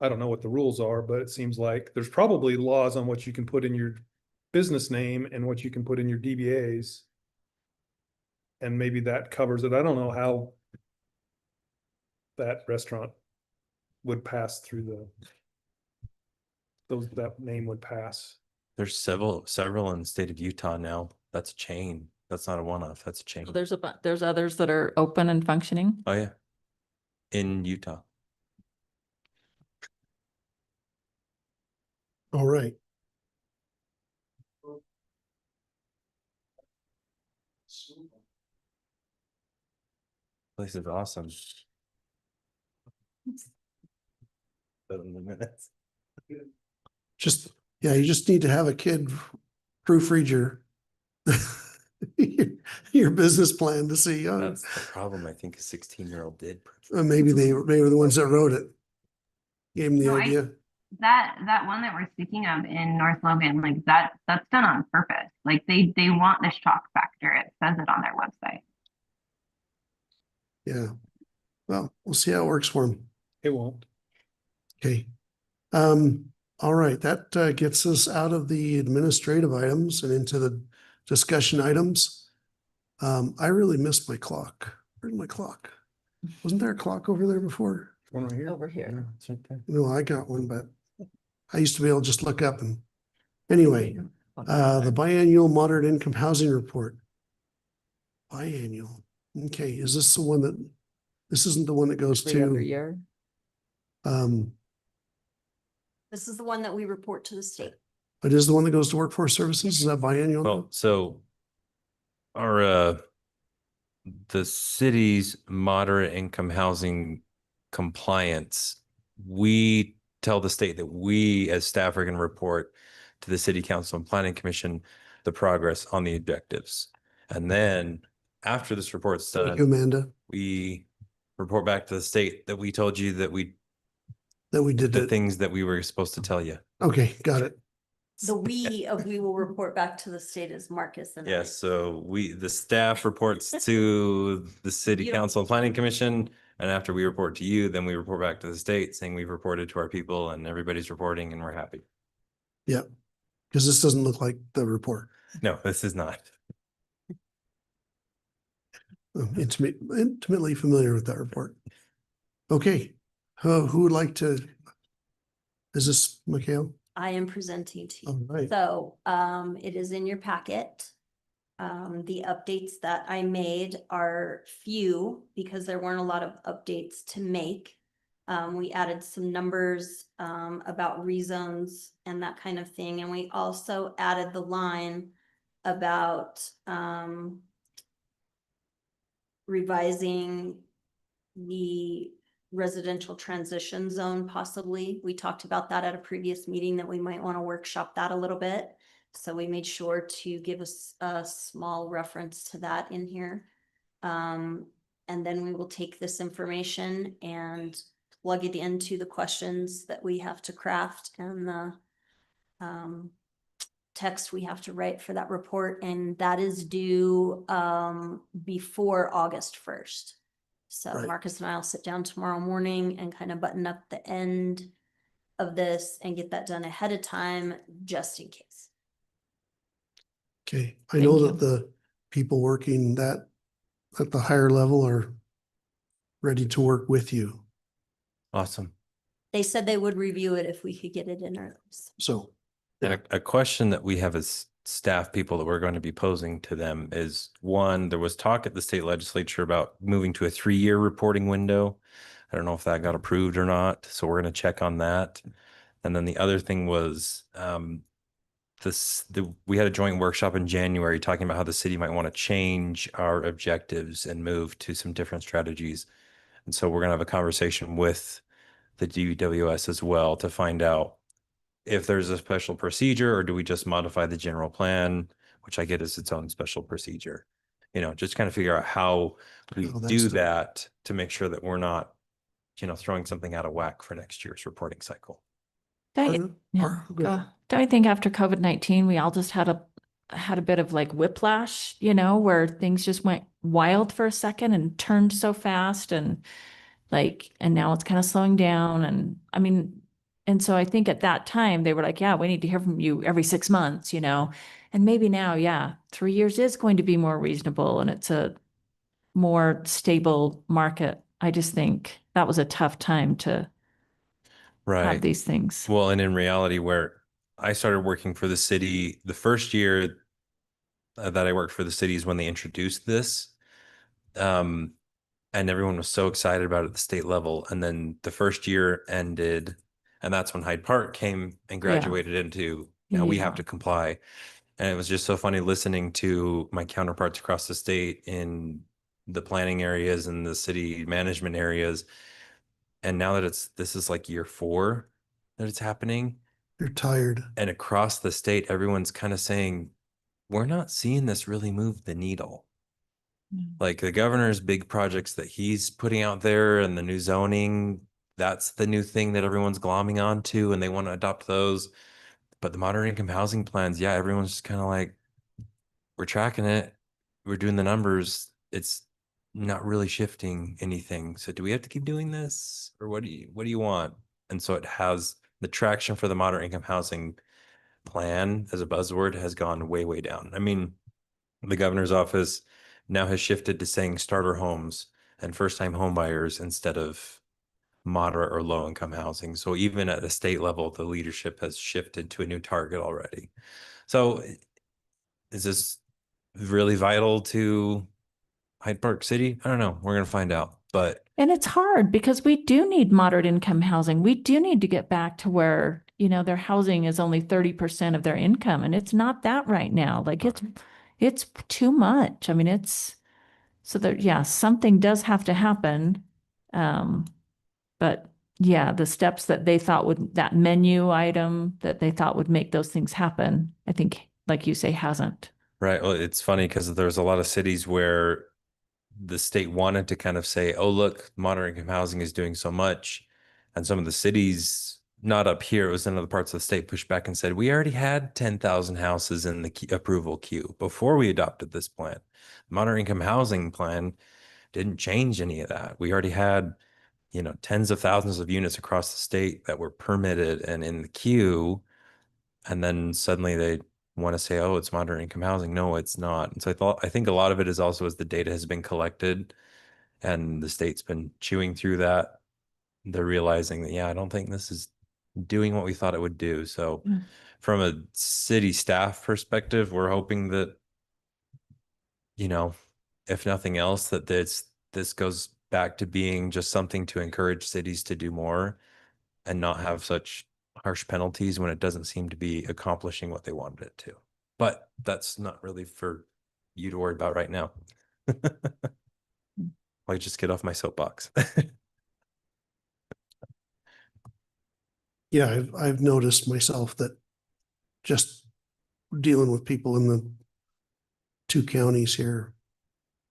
I don't know what the rules are, but it seems like there's probably laws on what you can put in your business name and what you can put in your DBAs. And maybe that covers it. I don't know how that restaurant would pass through that name would pass. There's several in the state of Utah now. That's a chain. That's not a one-off. That's a chain. There's others that are open and functioning. Oh yeah. In Utah. All right. Place is awesome. 7 minutes. You just need to have a kid proofread your business plan to see, That's the problem. I think a 16-year-old did. maybe they were the ones that wrote it. Gave them the No, idea. That one that we're speaking of in North Logan, like that's done on purpose. Like they want the shock factor. It says it on their website. Yeah. Well, we'll see how it works for them. It won't. Okay. All right, that gets us out of the administrative items and into the discussion items. I really missed my clock. Where's my clock? Wasn't there a clock over there before? One right here. Over here. It's right there. No, I got one, but I used to be able to just look up and anyway, the biannual moderate income housing report. Biannual. Okay, is this the one this isn't the one that goes Every other to, year. This is the one that we report to the state. it is the one that goes to workforce services? Is that biannual? Well, so our the city's moderate income housing compliance, we tell the state that we as staff are going to report to the city council and planning commission the progress on the objectives. And then after this report's Thank you, done, Amanda, we report back to the state that we told you that we that we did the that. things that we were supposed to tell you. Okay, got it. The we will report back to the state as Marcus and I. Yes, so the staff reports to the city You don't- council and planning commission. And after we report to you, then we report back to the state saying we've reported to our people and everybody's reporting and we're happy. Yeah, because this doesn't look like the report. No, this is not. Intimately familiar with that report. Okay, who would like to? Is this Mikhail? I am presenting to you. All right. So, it is in your packet. The updates that I made are few because there weren't a lot of updates to make. We added some numbers, about rezones and that kind of thing. And we also added the line about, revising the residential transition zone possibly. We talked about that at a previous meeting that we might want to workshop that a little bit. So we made sure to give us a small reference to that in here. And then we will take this information and plug it into the questions that we have to craft and the text we have to write for that report. And that is due before August 1st. So Right. Marcus and I will sit down tomorrow morning and kind of button up the end of this and get that done ahead of time, just in case. Okay, I know Thank that the people working that at the higher level are ready to work with you. Awesome. They said they would review it if we could get it in early. So, And a question that we have as staff people that we're going to be posing to them is, one, there was talk at the state legislature about moving to a 3-year reporting window. I don't know if that got approved or not, so we're going to check on that. And then the other thing was we had a joint workshop in January talking about how the city might want to change our objectives and move to some different strategies. And so we're going to have a conversation with the DWS as well to find out if there's a special procedure, or do we just modify the general plan, which I get is its own special procedure. You know, just kind of figure out how we Oh, that's do the- that to make sure that we're not, throwing something out of whack for next year's reporting cycle. Don't I think after COVID-19, we all just had a bit of like whiplash, where things just went wild for a second and turned so fast and now it's kind of slowing down. And I mean, and so I think at that time they were like, yeah, we need to hear from you every 6 months, and maybe now, yeah, 3 years is going to be more reasonable and it's a more stable market. I just think that was a tough time to have these things. Well, and in reality, where I started working for the city, the first year that I worked for the city is when they introduced this. And everyone was so excited about it at the state level. And then the first year ended, and that's when Hyde Park came and graduated into, now we have Yeah. to comply. And it was just so funny listening to my counterparts across the state in the planning areas and the city management areas. And now that this is like year 4 that it's happening, you're tired. and across the state, everyone's kind of saying, we're not seeing this really move the needle. Like the governor's big projects that he's putting out there and the new zoning, that's the new thing that everyone's glomming onto and they want to adopt those. But the moderate income housing plans, yeah, everyone's just kind of like, we're tracking it. We're doing the numbers. It's not really shifting anything. So do we have to keep doing this, or what do you want? And so it has the traction for the moderate income housing plan as a buzzword has gone way, way down. I mean, the governor's office now has shifted to saying starter homes and first-time home buyers instead of moderate or low-income housing. So even at the state level, the leadership has shifted to a new target already. So is this really vital to Hyde Park City? I don't know. We're going to find out. But And it's hard because we do need moderate income housing. We do need to get back to where, their housing is only 30% of their income. And it's not that right now. Like it's too much. I mean, so that, yeah, something does have to happen. But yeah, the steps that they thought that menu item that they thought would make those things happen, I think, like you say, hasn't. right. Well, it's funny because there's a lot of cities where the state wanted to kind of say, oh, look, moderate income housing is doing so much. And some of the cities, not up here, it was in other parts of the state, pushed back and said, we already had 10,000 houses in the approval queue before we adopted this plan. Moderate income housing plan didn't change any of that. We already had, tens of thousands of units across the state that were permitted and in the queue. And then suddenly they want to say, oh, it's moderate income housing. No, it's not. And so I think a lot of it is also as the data has been collected and the state's been chewing through that, they're realizing that, yeah, I don't think this is doing what we thought it would do. So from a city staff perspective, we're hoping that, if nothing else, that this goes back to being just something to encourage cities to do more and not have such harsh penalties when it doesn't seem to be accomplishing what they wanted it to. But that's not really for you to worry about right now. I just get off my soapbox. Yeah, I've noticed myself that just dealing with people in the two counties here,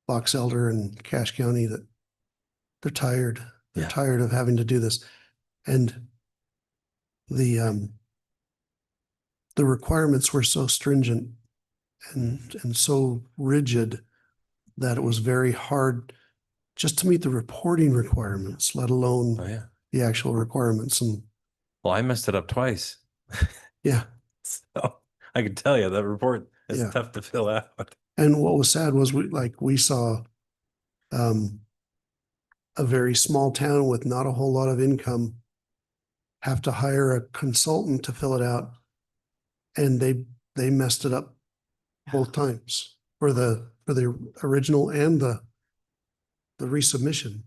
Box Elder and Cache County, that they're tired. They're Yeah. tired of having to do this. And the requirements were so stringent and so rigid that it was very hard just to meet the reporting requirements, let alone Oh yeah. the actual requirements. And Well, I messed it up twice. yeah, So I can tell you that report is Yeah. tough to fill out. and what was sad was we saw a very small town with not a whole lot of income have to hire a consultant to fill it out, and they messed it up both times for the original and the resubmission.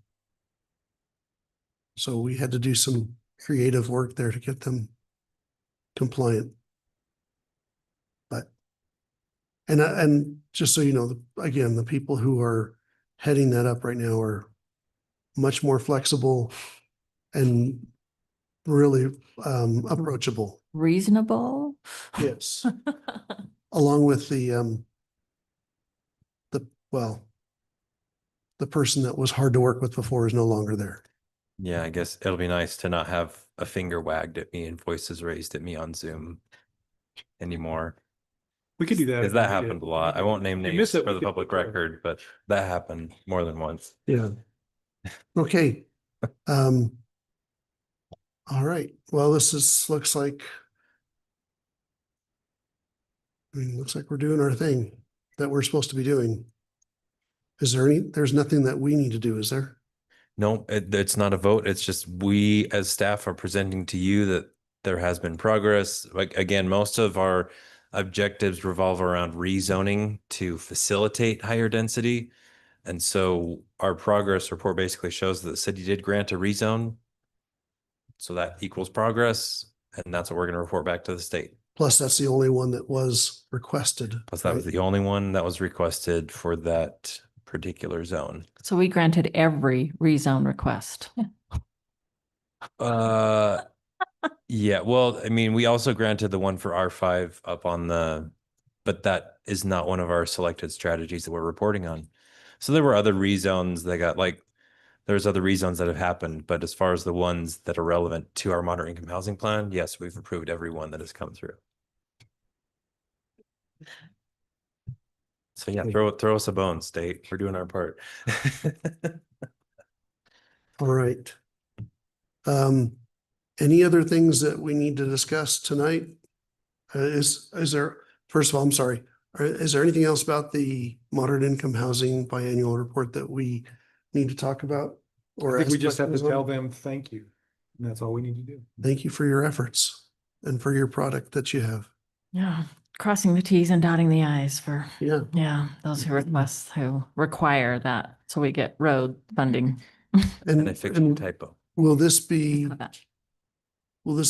So we had to do some creative work there to get them compliant. But and just so you know, again, the people who are heading that up right now are much more flexible and really approachable. Reasonable. Yes. Along with the person that was hard to work with before is no longer there. Yeah, I guess it'll be nice to not have a finger wagged at me and voices raised at me on Zoom anymore. We could do that. Because if that we happened did. a lot. I won't name If you names miss it, for we the could public put the- record, but that happened more than once. Yeah. Okay. All right. Well, looks like looks like we're doing our thing that we're supposed to be doing. There's nothing that we need to do, is there? No, it's not a vote. It's just we as staff are presenting to you that there has been progress. Like, again, most of our objectives revolve around rezoning to facilitate higher density. And so our progress report basically shows that the city did grant a rezone. So that equals progress. And that's what we're going to report back to the state. Plus, that's the only one that was requested. Plus, that was right? the only one that was requested for that particular zone. So we granted every rezone request. Yeah, well, I mean, we also granted the one for R5 up on but that is not one of our selected strategies that we're reporting on. So there were other rezones that got there's other rezones that have happened, but as far as the ones that are relevant to our moderate income housing plan, yes, we've approved every one that has come through. So yeah, throw us a bone, state. We're doing our part. All right. Any other things that we need to discuss tonight? Is there, first of all, I'm sorry, is there anything else about the moderate income housing biannual report that we need to talk about? Or I think we ask just have to questions tell on? them, thank you. And that's all we need to do. Thank you for your efforts and for your product that you have. Yeah, crossing the Ts and dotting the Is for, Yeah. yeah, those who request, who require that. So we get road funding. And I fixed the typo. will this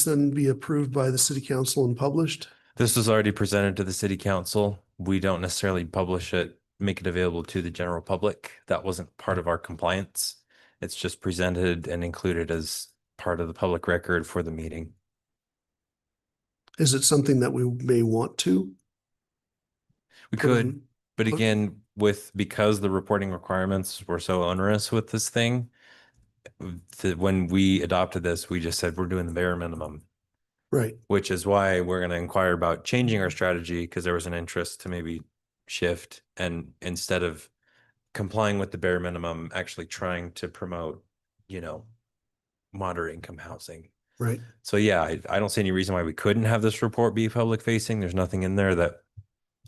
then be approved by the city council and published? This was already presented to the city council. We don't necessarily publish it, make it available to the general public. That wasn't part of our compliance. It's just presented and included as part of the public record for the meeting. Is it something that we may want to? We could, but again, because the reporting requirements were so onerous with this thing, when we adopted this, we just said we're doing the bare minimum. Right. Which is why we're going to inquire about changing our strategy, because there was an interest to maybe shift and instead of complying with the bare minimum, actually trying to promote, moderate income housing. Right. So yeah, I don't see any reason why we couldn't have this report be public facing. There's nothing in there that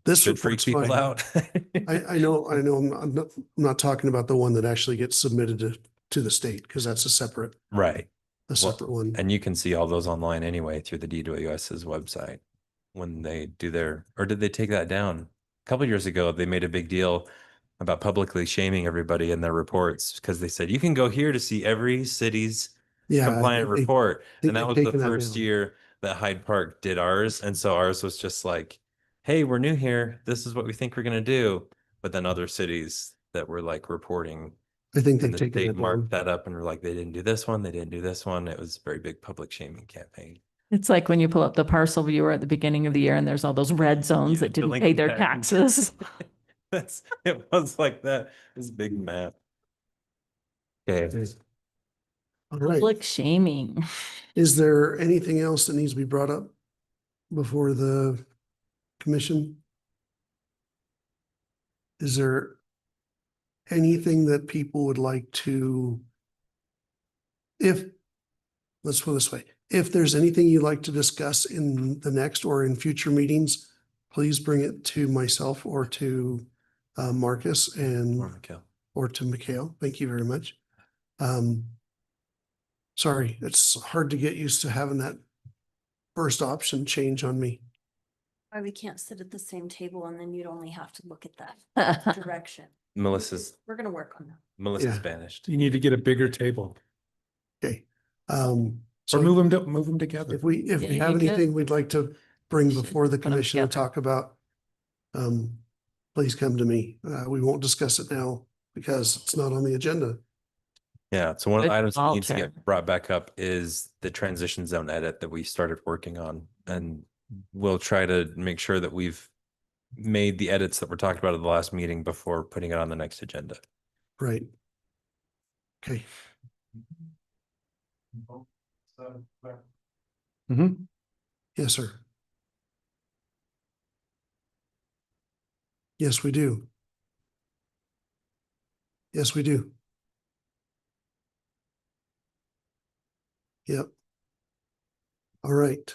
This should freak report's people fine. out. I know, I'm not talking about the one that actually gets submitted to the state, because that's a separate Right. one. And you can see all those online anyway through the DWS's website when they do or did they take that down? A couple of years ago, they made a big deal about publicly shaming everybody in their reports because they said you can go here to see every city's Yeah. I compliant think they- report. think And that they've was the taken that first down. year that Hyde Park did ours. And so ours was just like, hey, we're new here. This is what we think we're going to do. But then other cities that were like reporting, I think and they've the taken state it marked down. that up and were like, they didn't do this one. They didn't do this one. It was a very big public shaming campaign. It's like when you pull up the parcel viewer at the beginning of the year and there's all those red zones Yeah, that didn't pay delinquent their taxes. It was like that. This big map. Okay. All right. Public shaming. Is there anything else that needs to be brought up before the commission? Is there anything that people would like to, let's put it this way, if there's anything you'd like to discuss in the next or in future meetings, please bring it to myself or to Marcus or to Mikhail. Thank you very much. Sorry, it's hard to get used to having that first option change on me. Why we can't sit at the same table and then you'd only have to look at that direction. Melissa's We're gonna work on that. Yeah. banished. You need to get a bigger table Okay. or So move them together. if we Yeah, have you could- anything we'd like to bring should before the put 'em commission to together. talk about, please come to me. We won't discuss it now because it's not on the agenda. Yeah. So one of the Good items that call, needs to Chair. get brought back up is the transition zone edit that we started working on. And we'll try to make sure that we've made the edits that were talked about at the last meeting before putting it on the next agenda. Right. Okay. Mhm. Yes, sir. Yes, we do. Yes, we do. Yep. All right.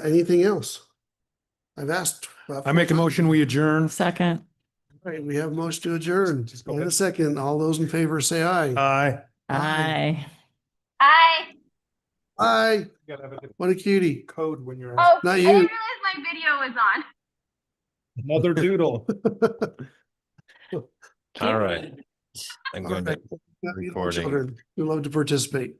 Anything else? I've asked. I make a motion, we adjourn. Second. All right, we have a motion to adjourn. Just go In a ahead. second, all those in favor say aye. Aye. Aye. Hi. Aye. You gotta have a different What a cutie. code when you're. Oh, Not I you. didn't realize my video was on. Another doodle. All right. I'm All going to right. Got beautiful recording. children who love to participate.